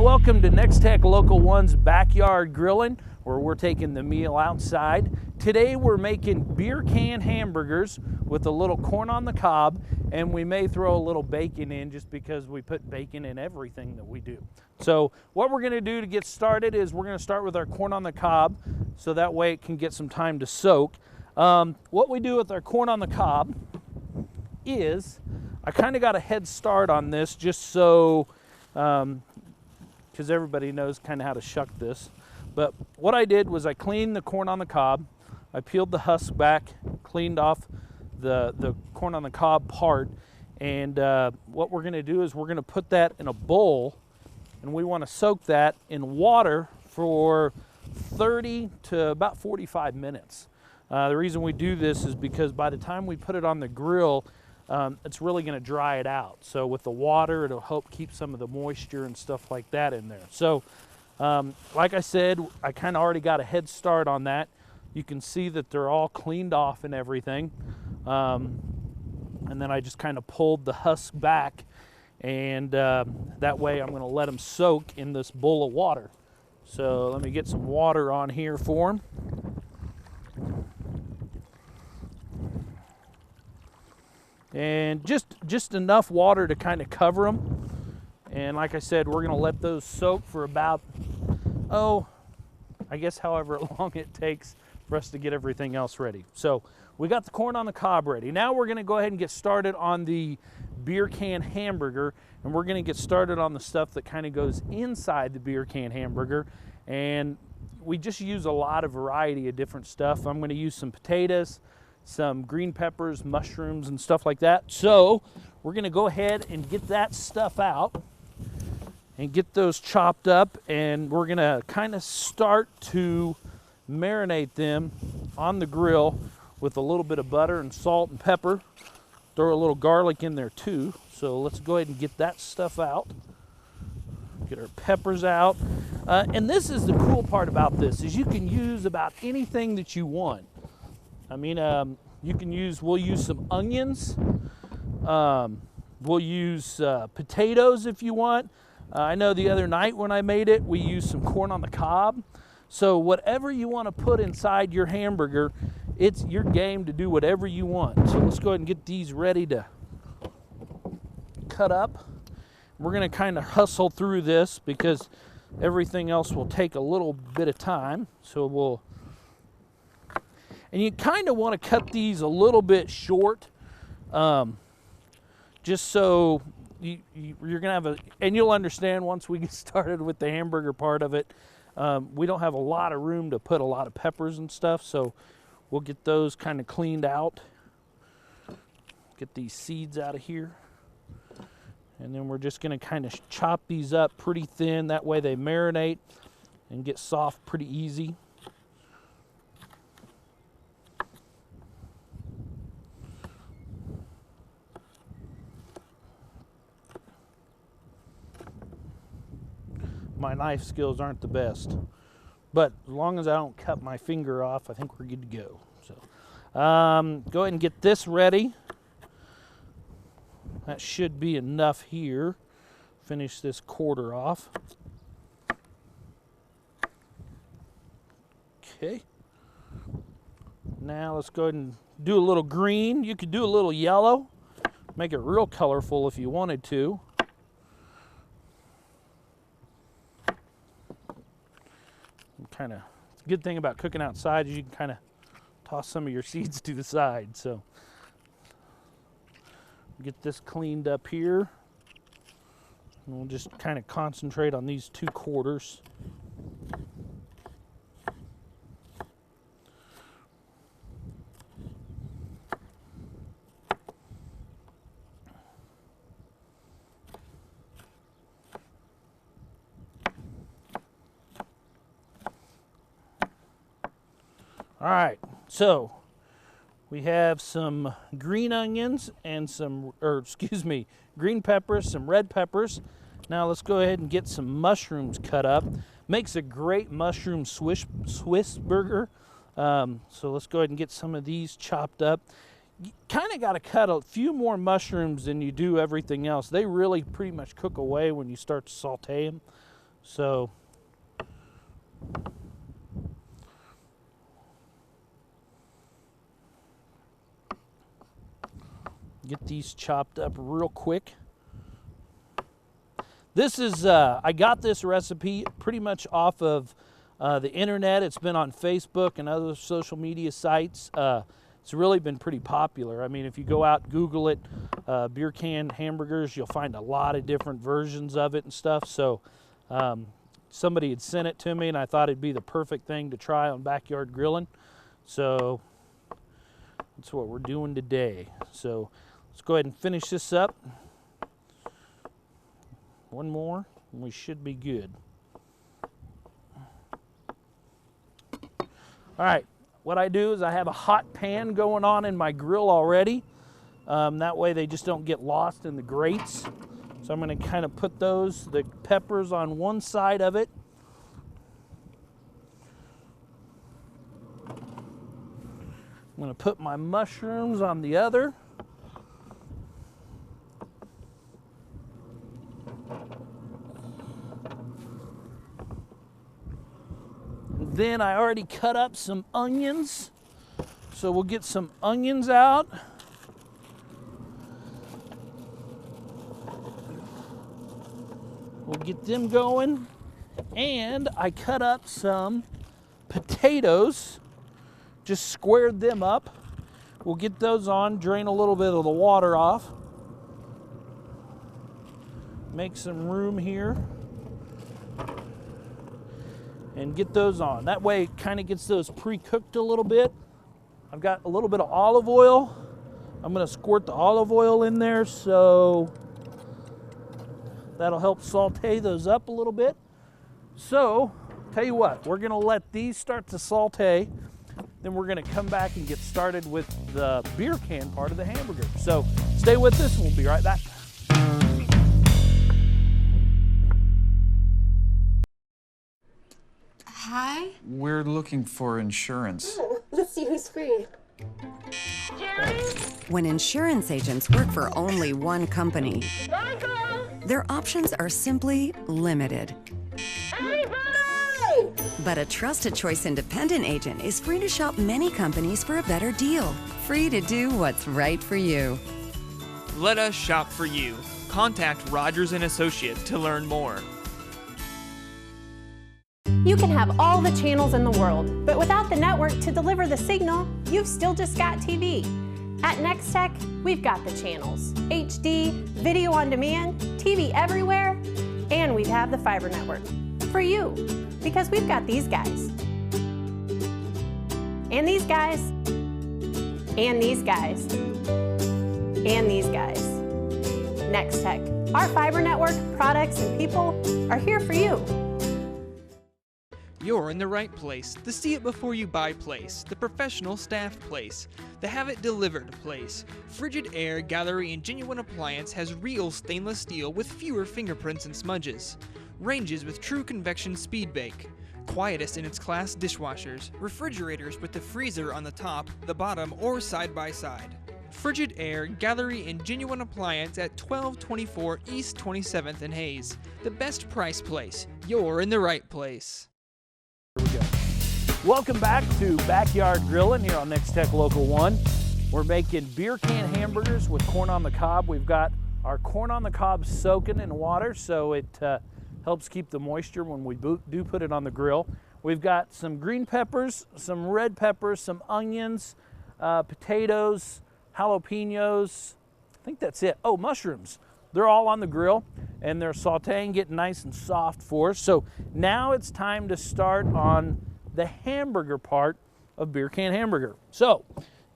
welcome to NEXTECH Local 1's Backyard Grillin, where we're taking the meal outside. Today we're making beer can hamburgers with a little corn on the cob, and we may throw a little bacon in just because we put bacon in everything that we do. So what we're gonna do to get started is we're gonna start with our corn on the cob, so that way it can get some time to soak. What we do with our corn on the cob is, I kind of got a head start on this just so, because everybody knows kind of how to shuck this. But what I did was I cleaned the corn on the cob, I peeled the husk back, cleaned off the corn on the cob part, and what we're going to do is we're going to put that in a bowl, and we want to soak that in water for 30 to about 45 minutes. The reason we do this is because by the time we put it on the grill, it's really going to dry it out. So with the water, it'll help keep some of the moisture and stuff like that in there. So like I said, I kind of already got a head start on that. You can see that they're all cleaned off and everything. And then I just kind of pulled the husk back, and that way I'm going to let them soak in this bowl of water. So let me get some water on here for them. And just enough water to kind of cover them. And like I said, we're going to let those soak for about, I guess however long it takes for us to get everything else ready. So we got the corn on the cob ready. Now we're going to go ahead and get started on the beer can hamburger, and we're going to get started on the stuff that kind of goes inside the beer can hamburger. And we just use a lot of variety of different stuff. I'm going to use some potatoes, some green peppers, mushrooms, and stuff like that. So we're going to go ahead and get that stuff out and get those chopped up, and we're going to kind of start to marinate them on the grill with a little bit of butter and salt and pepper. Throw a little garlic in there too. So let's go ahead and get that stuff out. Get our peppers out. And this is the cool part about this, is you can use about anything that you want. I mean, we'll use some onions. We'll use potatoes if you want. I know the other night when I made it, we used some corn on the cob. So whatever you want to put inside your hamburger, it's your game to do whatever you want. So let's go ahead and get these ready to cut up. We're going to kind of hustle through this because everything else will take a little bit of time. So and you kind of want to cut these a little bit short, just so you're going to have and you'll understand once we get started with the hamburger part of it. We don't have a lot of room to put a lot of peppers and stuff, so we'll get those kind of cleaned out. Get these seeds out of here. And then we're just going to kind of chop these up pretty thin. That way they marinate and get soft pretty easy. My knife skills aren't the best, but as long as I don't cut my finger off, I think we're good to go. So go ahead and get this ready. That should be enough here. Finish this quarter off. Okay. Now let's go ahead and do a little green. You could do a little yellow. Make it real colorful if you wanted to. The good thing about cooking outside is you can kind of toss some of your seeds to the side. So get this cleaned up here, and we'll just kind of concentrate on these 2 quarters. All right, so we have some green onions and green peppers, some red peppers. Now let's go ahead and get some mushrooms cut up. Makes a great mushroom Swiss burger. So let's go ahead and get some of these chopped up. You kind of got to cut a few more mushrooms than you do everything else. They really pretty much cook away when you start to saute them. So get these chopped up real quick. This is, I got this recipe pretty much off of the internet. It's been on Facebook and other social media sites. It's really been pretty popular. I mean, if you go out, Google it, beer can hamburgers, you'll find a lot of different versions of it and stuff. So somebody had sent it to me, and I thought it'd be the perfect thing to try on Backyard Grillin'. So that's what we're doing today. So let's go ahead and finish this up. One more, and we should be good. All right, what I do is I have a hot pan going on in my grill already. That way they just don't get lost in the grates. So I'm going to kind of put the peppers on one side of it. I'm going to put my mushrooms on the other. Then I already cut up some onions, so we'll get some onions out. We'll get them going. And I cut up some potatoes, just squared them up. We'll get those on, drain a little bit of the water off. Make some room here. And get those on. That way it kind of gets those pre-cooked a little bit. I've got a little bit of olive oil. I'm going to squirt the olive oil in there, so that'll help saute those up a little bit. So, tell you what, we're going to let these start to saute. Then we're going to come back and get started with the beer can part of the hamburger. So, stay with us and we'll be right back. Hi? We're looking for insurance. Oh, let's see who's free. When insurance agents work for only one company, their options are simply limited. But a trusted choice independent agent is free to shop many companies for a better deal. Free to do what's right for you. Let us shop for you. Contact Rogers & Associates to learn more. You can have all the channels in the world, but without the network to deliver the signal, you've still just got TV. At NEXTECH, we've got the channels, HD, video on demand, TV everywhere, and we have the fiber network for you, because we've got these guys, and these guys, and these guys, and these guys. NEXTECH, our fiber network, products, and people are here for you. You're in the right place, the see it before you buy place, the professional staff place, the have it delivered place. Frigid Air Gallery and Genuine Appliance has real stainless steel with fewer fingerprints and smudges. Ranges with true convection speed bake. Quietest in its class dishwashers. Refrigerators with the freezer on the top, the bottom, or side by side. Frigid Air Gallery and Genuine Appliance at 1224 East 27th and Hayes. The best price place. You're in the right place. Here we go. Welcome back to Backyard Grillin' here on NEXTECH Local 1. We're making beer can hamburgers with corn on the cob. We've got our corn on the cob soaking in water, so it helps keep the moisture when we do put it on the grill. We've got some green peppers, some red peppers, some onions, potatoes, jalapenos. I think that's it. Oh, mushrooms. They're all on the grill, and they're sauteing, getting nice and soft for us. So now it's time to start on the hamburger part of beer can hamburger. So,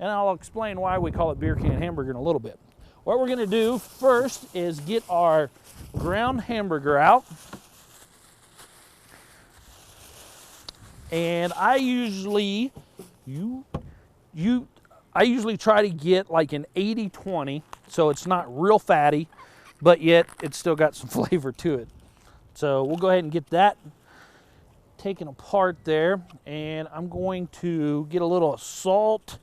and I'll explain why we call it beer can hamburger in a little bit. What we're gonna do first is get our ground hamburger out. And I usually try to get like an 80-20, so it's not real fatty, but yet it's still got some flavor to it. So we'll go ahead and get that taken apart there, and I'm going to get a little salt,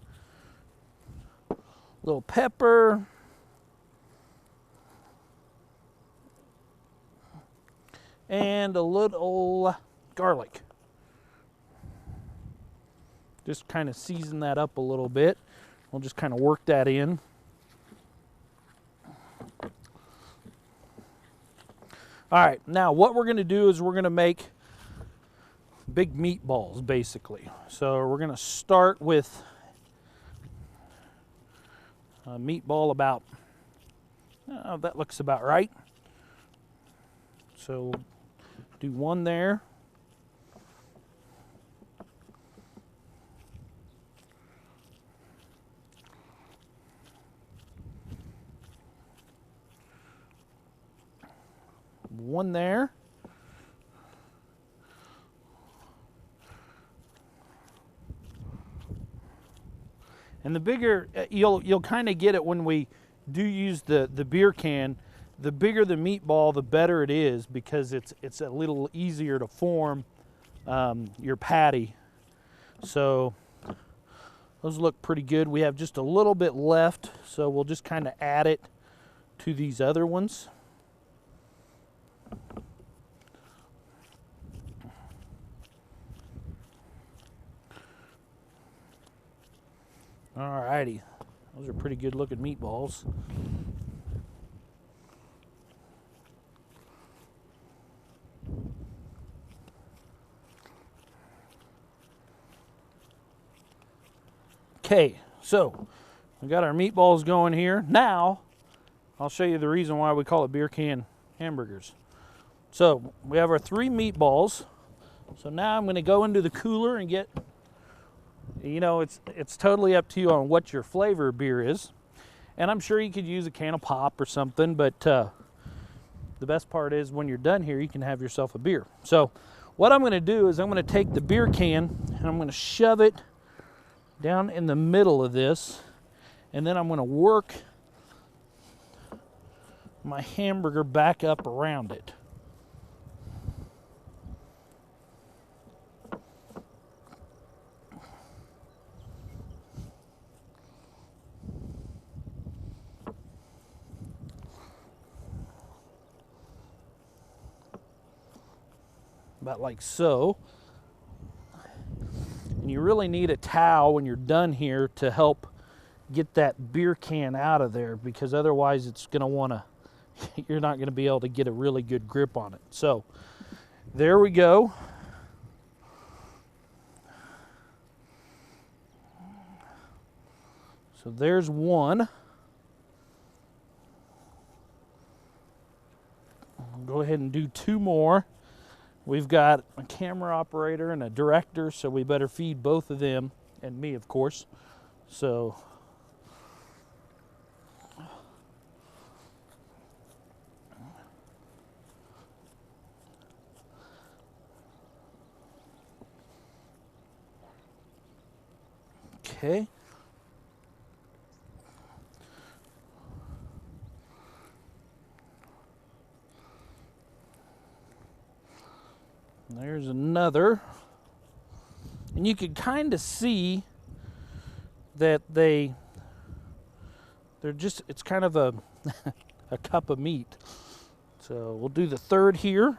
a little pepper, and and a little garlic. Just kind of season that up a little bit. We'll just kind of work that in. All right, now what we're going to do is we're going to make big meatballs, basically. So we're going to start with a meatball about, that looks about right. So do one there. One there. And the bigger, you'll kind of get it when we do use the beer can. The bigger the meatball, the better it is, because it's a little easier to form your patty. So those look pretty good. We have just a little bit left, so we'll just kind of add it to these other ones. Alrighty, those are pretty good looking meatballs. Okay, so we got our meatballs going here. Now, I'll show you the reason why we call it beer can hamburgers. So we have our 3 meatballs. So now I'm going to go into the cooler and get, you know, it's totally up to you on what your flavor of beer is. And I'm sure you could use a can of pop or something, but the best part is when you're done here, you can have yourself a beer. So what I'm going to do is I'm going to take the beer can and I'm going to shove it down in the middle of this, and then I'm going to work my hamburger back up around it. About like so. And you really need a towel when you're done here to help get that beer can out of there, because otherwise it's going to want to, you're not going to be able to get a really good grip on it. So there we go. So there's one. I'll go ahead and do 2 more. We've got a camera operator and a director, so we better feed both of them, and me, of course. So okay. There's another. And you can kind of see that they're just, it's kind of a a cup of meat. So we'll do the 3rd here.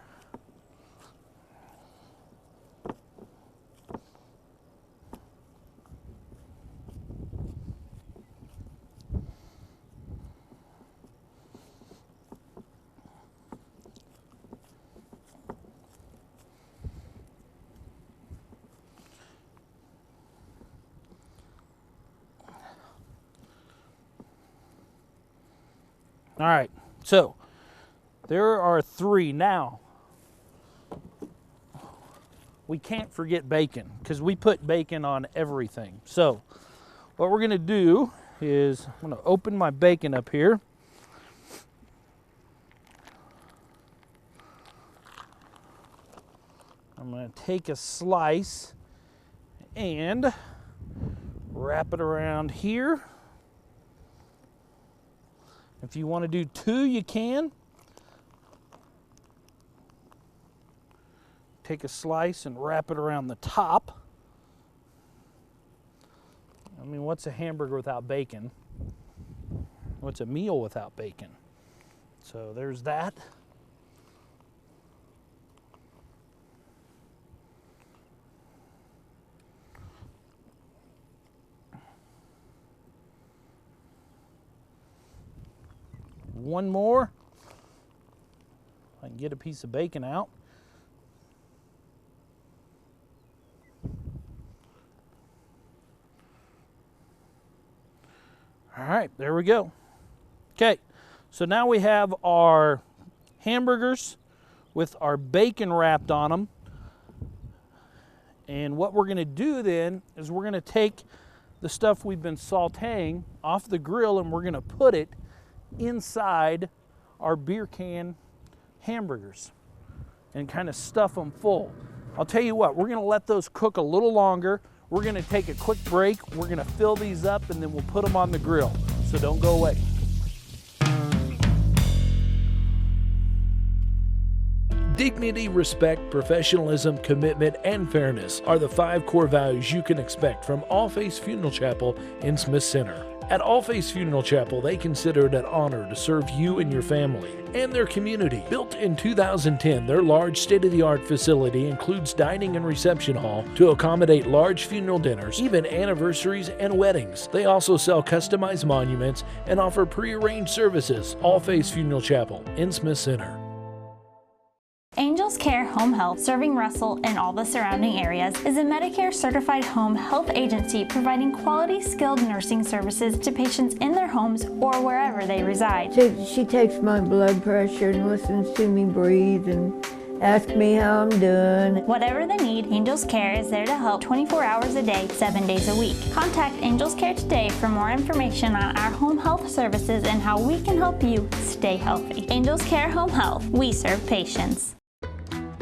All right, so there are 3 now. We can't forget bacon, because we put bacon on everything. So what we're gonna do is I'm gonna open my bacon up here. I'm gonna take a slice and wrap it around here. If you want to do 2, you can. Take a slice and wrap it around the top. I mean, what's a hamburger without bacon? What's a meal without bacon? So there's that. one more. I can get a piece of bacon out. All right, there we go. Okay, so now we have our hamburgers with our bacon wrapped on them. And what we're gonna do then is we're gonna take the stuff we've been sauteing off the grill and we're gonna put it inside our beer can hamburgers and kind of stuff them full. I'll tell you what, we're gonna let those cook a little longer. We're gonna take a quick break. We're gonna fill these up and then we'll put them on the grill. So don't go away. Dignity, respect, professionalism, commitment, and fairness are the 5 core values you can expect from All Faiths Funeral Chapel in Smith Center. At All Faiths Funeral Chapel, they consider it an honor to serve you and your family and their community. Built in 2010, their large state-of-the-art facility includes dining and reception hall to accommodate large funeral dinners, even anniversaries and weddings. They also sell customized monuments and offer pre-arranged services. All Faiths Funeral Chapel in Smith Center. Angels Care Home Health, serving Russell and all the surrounding areas, is a Medicare certified home health agency providing quality skilled nursing services to patients in their homes or wherever they reside. She takes my blood pressure and listens to me breathe and asks me how I'm doing. Whatever the need, Angels Care is there to help 24 hours a day, 7 days a week. Contact Angels Care today for more information on our home health services and how we can help you stay healthy. Angels Care Home Health, we serve patients.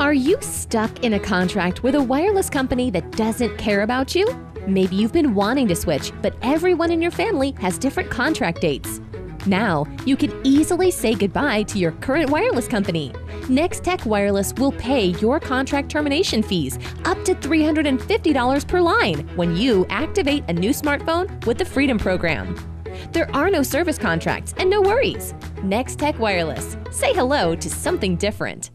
Are you stuck in a contract with a wireless company that doesn't care about you? Maybe you've been wanting to switch, but everyone in your family has different contract dates. Now, you can easily say goodbye to your current wireless company. NEXTECH Wireless will pay your contract termination fees up to $350 per line when you activate a new smartphone with the Freedom Program. There are no service contracts and no worries. NEXTECH Wireless. Say hello to something different.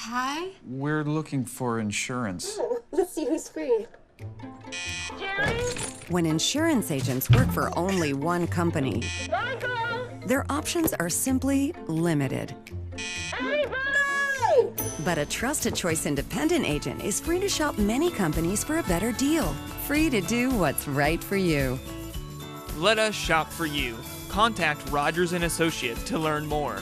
Hi. We're looking for insurance. Let's see who's free. When insurance agents work for only one company, their options are simply limited. But a trusted choice independent agent is free to shop many companies for a better deal. Free to do what's right for you. Let us shop for you. Contact Rogers & Associates to learn more.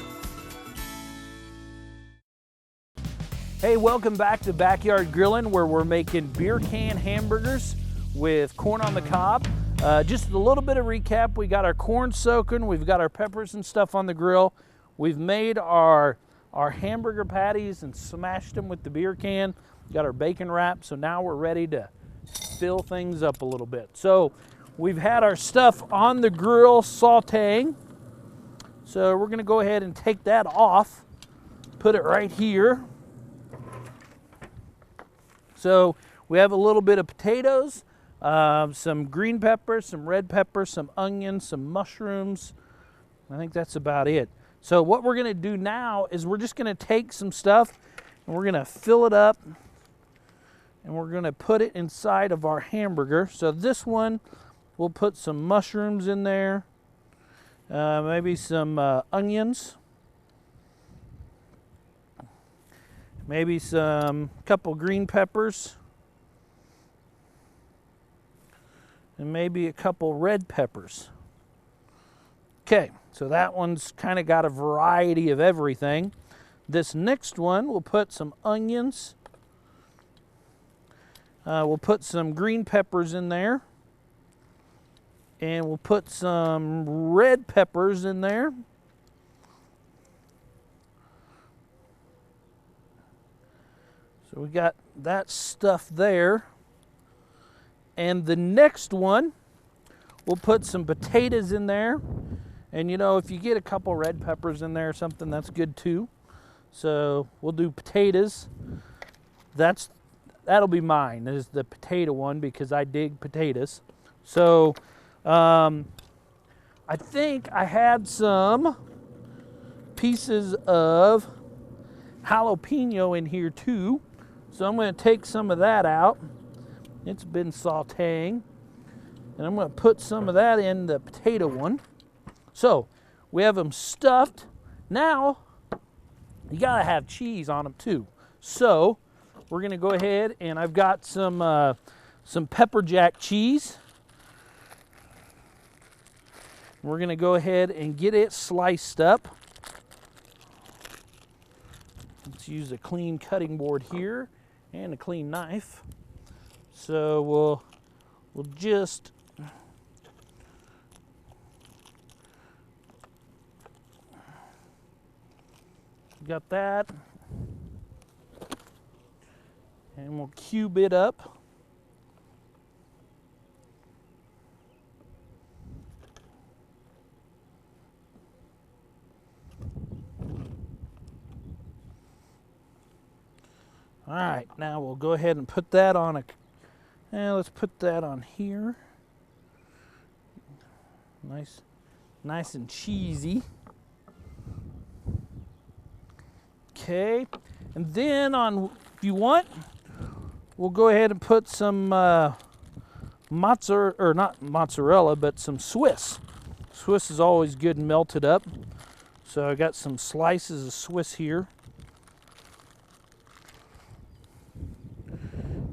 Hey, welcome back to Backyard Grillin', where we're making beer can hamburgers with corn on the cob. Just a little bit of recap. We got our corn soaking, we've got our peppers and stuff on the grill. We've made our hamburger patties and smashed them with the beer can. Got our bacon wrap, so now we're ready to fill things up a little bit. So we've had our stuff on the grill sauteing. So we're gonna go ahead and take that off, put it right here. So we have a little bit of potatoes, some green peppers, some red peppers, some onions, some mushrooms. I think that's about it. So what we're gonna do now is we're just gonna take some stuff and we're gonna fill it up and we're gonna put it inside of our hamburger. So this one, we'll put some mushrooms in there, maybe some onions. Maybe some couple green peppers, and maybe a couple red peppers. Okay, so that one's kind of got a variety of everything. This next one, we'll put some onions. We'll put some green peppers in there. And we'll put some red peppers in there. So we got that stuff there. And the next one, we'll put some potatoes in there. And you know, if you get a couple red peppers in there or something, that's good too. So we'll do potatoes. That'll be mine, is the potato one, because I dig potatoes. So I think I had some pieces of jalapeno in here too. So I'm going to take some of that out. It's been sauteing. And I'm going to put some of that in the potato one. So We have them stuffed. Now, you gotta have cheese on them too. So, we're gonna go ahead and I've got some pepper jack cheese. We're gonna go ahead and get it sliced up. Let's use a clean cutting board here and a clean knife. So we'll just got that, and we'll cube it up. All right, now we'll go ahead and put that on let's put that on here. Nice and cheesy. Okay, and then if you want, we'll go ahead and put some mozzarella, or not mozzarella, but some Swiss. Swiss is always good and melted up. So I got some slices of Swiss here.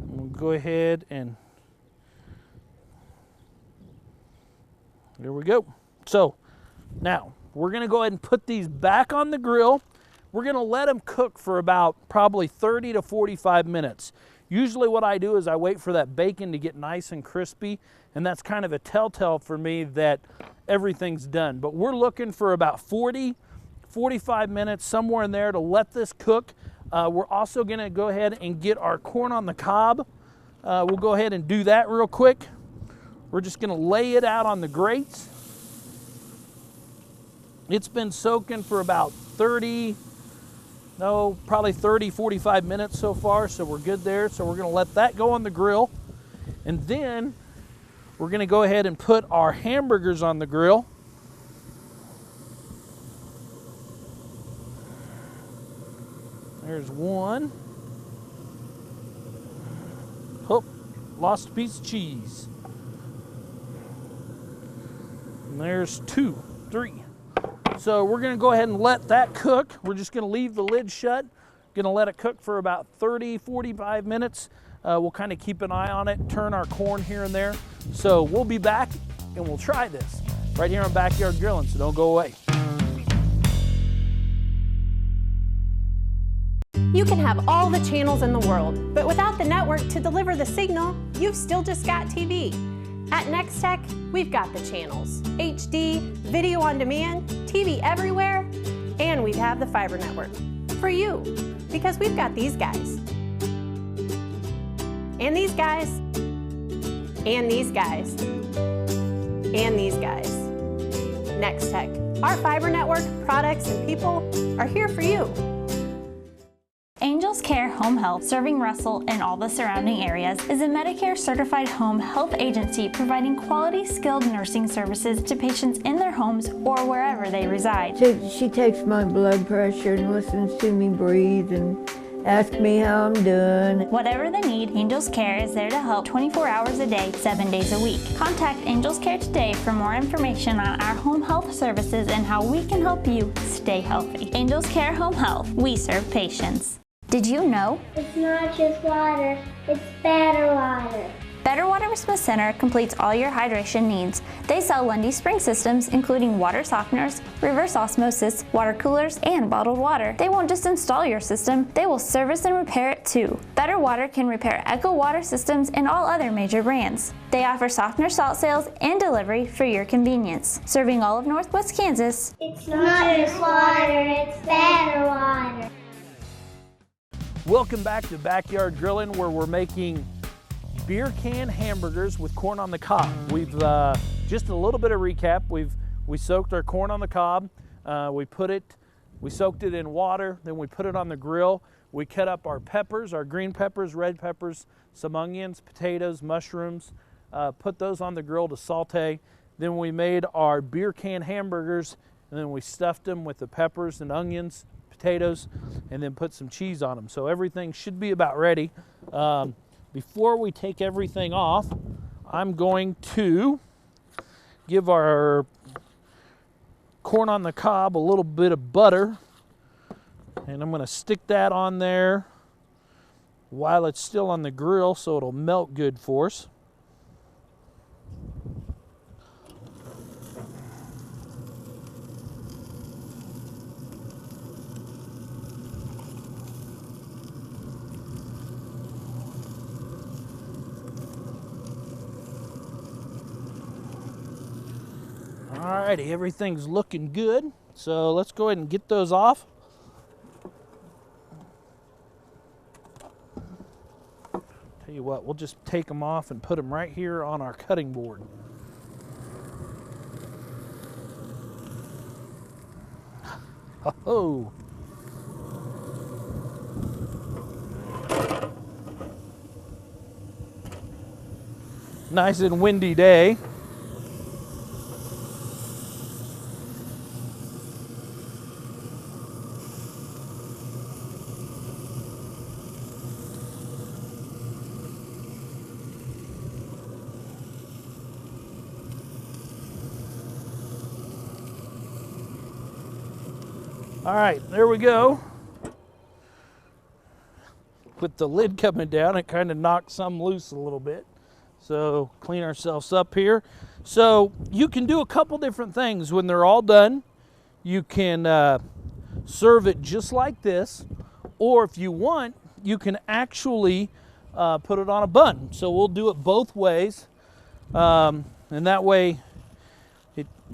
We'll go ahead and there we go. So now we're gonna go ahead and put these back on the grill. We're gonna let them cook for about probably 30 to 45 minutes. Usually what I do is I wait for that bacon to get nice and crispy, and that's kind of a telltale for me that everything's done. But we're looking for about 40, 45 minutes, somewhere in there, to let this cook. We're also gonna go ahead and get our corn on the cob. We'll go ahead and do that real quick. We're just gonna lay it out on the grates. It's been soaking for about probably 30, 45 minutes so far, so we're good there. So we're gonna let that go on the grill. And then we're gonna go ahead and put our hamburgers on the grill. There's one. Oh, lost a piece of cheese. And there's 2, 3. So we're gonna go ahead and let that cook. We're just gonna leave the lid shut. Gonna let it cook for about 30, 45 minutes. We'll kind of keep an eye on it, turn our corn here and there. So we'll be back and we'll try this right here on Backyard Grillin', so don't go away. You can have all the channels in the world, but without the network to deliver the signal, you've still just got TV. At NEXTECH, we've got the channels: HD, video on demand, TV everywhere, and we have the fiber network for you, because we've got these guys, and these guys, and these guys, and these guys. NEXTECH, our fiber network, products, and people are here for you. Angels Care Home Health, serving Russell and all the surrounding areas, is a Medicare-certified home health agency providing quality, skilled nursing services to patients in their homes or wherever they reside. She takes my blood pressure and listens to me breathe and asks me how I'm doing. Whatever the need, Angels Care is there to help 24 hours a day, 7 days a week. Contact Angels Care today for more information on our home health services and how we can help you stay healthy. Angels Care Home Health, we serve patients. Did you know? It's not just water, it's better water. Better Water Smith Center completes all your hydration needs. They sell Lundy spring systems, including water softeners, reverse osmosis, water coolers, and bottled water. They won't just install your system, they will service and repair it too. Better Water can repair Echo water systems and all other major brands. They offer softener salt sales and delivery for your convenience. Serving all of Northwest Kansas. It's not just water, it's better water. Welcome back to Backyard Grillin', where we're making beer can hamburgers with corn on the cob. We've just a little bit of recap. We soaked our corn on the cob. We soaked it in water. Then we put it on the grill. We cut up our peppers, our green peppers, red peppers, some onions, potatoes, mushrooms. Put those on the grill to saute. Then we made our beer can hamburgers, and then we stuffed them with the peppers and onions, potatoes, and then put some cheese on them. So everything should be about ready. Before we take everything off, I'm going to give our corn on the cob, a little bit of butter, and I'm going to stick that on there while it's still on the grill so it'll melt good for us. Alrighty, everything's looking good. So let's go ahead and get those off. Tell you what, we'll just take them off and put them right here on our cutting board. Oh. Nice and windy day. All right, there we go. With the lid coming down, it kind of knocked some loose a little bit. So clean ourselves up here. So you can do a couple different things when they're all done. You can serve it just like this, or if you want, you can actually put it on a bun. So we'll do it both ways, and that way,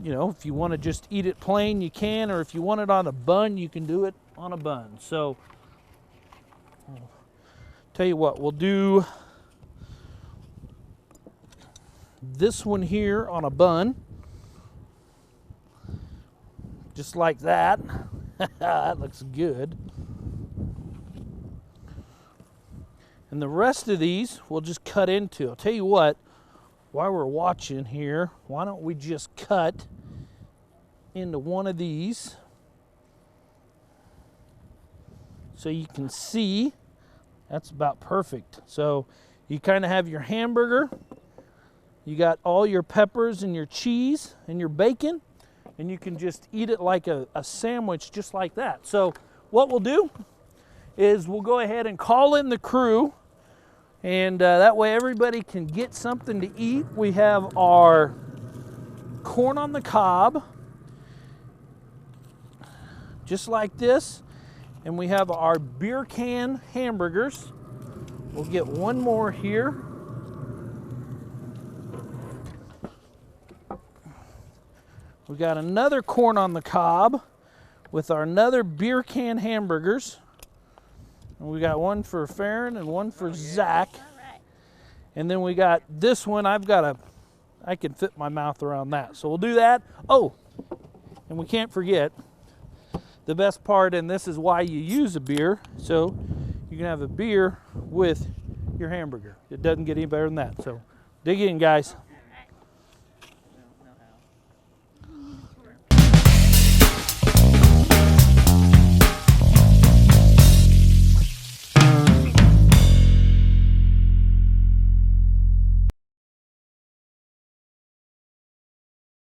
you know, if you want to just eat it plain, you can, or if you want it on a bun, you can do it on a bun. So, I'll tell you what, we'll do this one here on a bun, just like that. That looks good. And the rest of these we'll just cut into. I'll tell you what, while we're watching here, why don't we just cut into one of these so you can see. That's about perfect. So you kind of have your hamburger, you got all your peppers and your cheese and your bacon, and you can just eat it like a sandwich just like that. So what we'll do is we'll go ahead and call in the crew, and that way everybody can get something to eat. We have our corn on the cob, just like this, and we have our beer can hamburgers. We'll get one more here. We got another corn on the cob with our another beer can hamburgers. And we got one for Farron and one for Zach. And then we got this one. I can fit my mouth around that. So we'll do that. Oh, and we can't forget, the best part, and this is why you use a beer, so you can have a beer with your hamburger. It doesn't get any better than that. So dig in, guys.